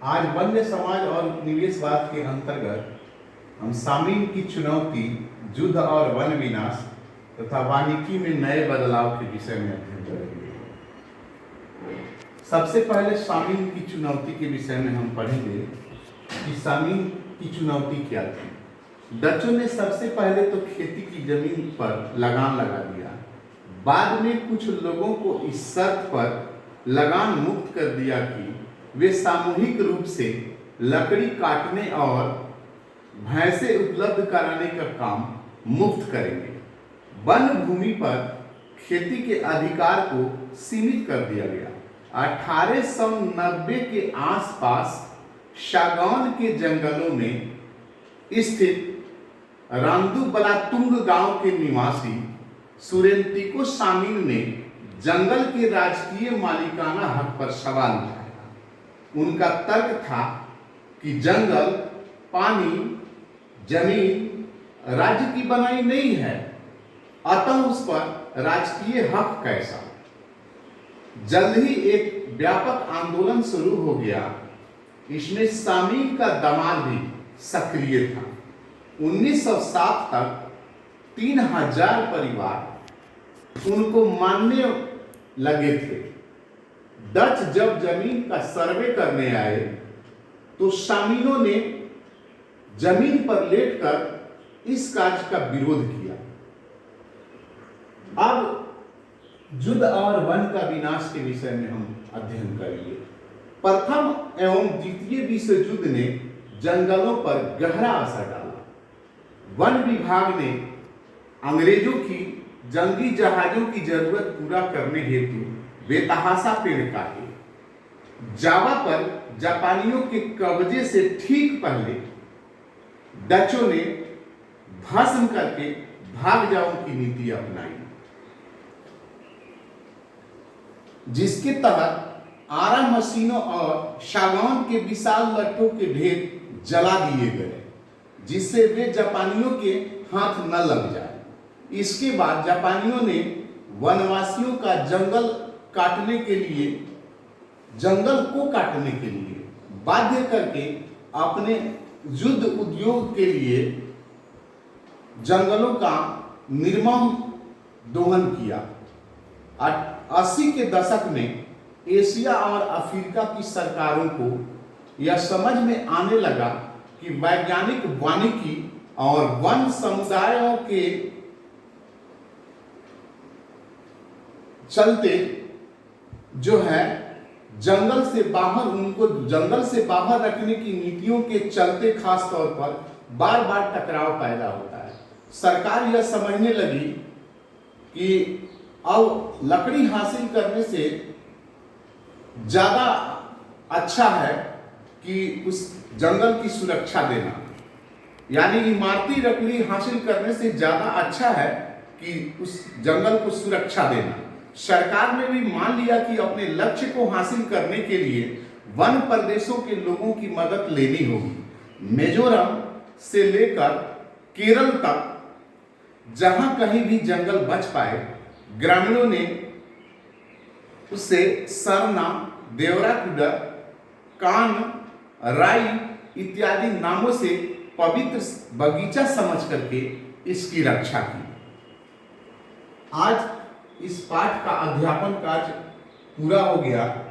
आज वन्य समाज और निवेशवाद के अंतर्गत हम सामीन की चुनौती, युद्ध और वन विनाश तथा वानिकी में नए बदलाव के विषय में अध्ययन करेंगे। सबसे पहले सामीन की चुनौती के विषय में हम पढ़ेंगे कि सामीन की चुनौती क्या थी। डचों ने सबसे पहले तो खेती की जमीन पर लगान लगा दिया। बाद में कुछ लोगों को इस शर्त पर लगान मुक्त कर दिया कि वे सामूहिक रूप से लकड़ी काटने और भैंसे उपलब्ध कराने का काम मुफ्त करेंगे। वन भूमि पर खेती के अधिकार को सीमित कर दिया गया। 1890 के आसपास शागौन के जंगलों में स्थित रामदू-बलातुंग गांव के निवासी सुरेंतिको सामीन ने जंगल के राजकीय मालिकाना हक पर सवाल उठाया। उनका तर्क था कि जंगल, पानी, जमीन राज्य की बनाई नहीं है, अतः उस पर राजकीय हक कैसा। जल्द ही एक व्यापक आंदोलन शुरू हो गया। इसमें सामीन का दामाद भी सक्रिय था। 1907 तक 3000 परिवार उनको मानने लगे थे। डच जब जमीन का सर्वे करने आए तो सामीनों ने जमीन पर लेटकर इस कार्य का विरोध किया। अब युद्ध और वन का विनाश के विषय में हम अध्ययन करेंगे। प्रथम एवं द्वितीय विश्व युद्ध ने जंगलों पर गहरा असर डाला। वन विभाग ने अंग्रेजों की जंगी जहाजों की जरूरत पूरा करने हेतु बेतहाशा पेड़ काटे। जावा पर जापानियों के कब्जे से ठीक पहले डचों ने भस्म करके भाग जाओ की नीति अपनाई, जिसके तहत आरा मशीनों और सागौन के विशाल लट्ठों के ढेर जला दिए गए, जिससे वे जापानियों के हाथ न लग जाए। इसके बाद जापानियों ने वनवासियों का जंगल को काटने के लिए बाध्य करके अपने युद्ध उद्योग के लिए जंगलों का निर्मम दोहन किया। 80 के दशक में एशिया और अफ्रीका की सरकारों को यह समझ में आने लगा कि वैज्ञानिक वानिकी और वन समुदायों के चलते जो है जंगल से बाहर रखने की नीतियों के चलते खास तौर पर बार बार टकराव पैदा होता है। सरकार यह समझने लगी कि अब लकड़ी हासिल करने से ज्यादा अच्छा है कि उस जंगल की सुरक्षा देना, यानी इमारती लकड़ी हासिल करने से ज्यादा अच्छा है कि उस जंगल को सुरक्षा देना। सरकार ने भी मान लिया कि अपने लक्ष्य को हासिल करने के लिए वन प्रदेशों के लोगों की मदद लेनी होगी। मिजोरम से लेकर केरल तक जहां कहीं भी जंगल बच पाए, ग्रामीणों ने उसे सरना, देवराकुडा, कान, राई इत्यादि नामों से पवित्र बगीचा समझ करके इसकी रक्षा की। आज इस पाठ का अध्यापन कार्य पूरा हो गया।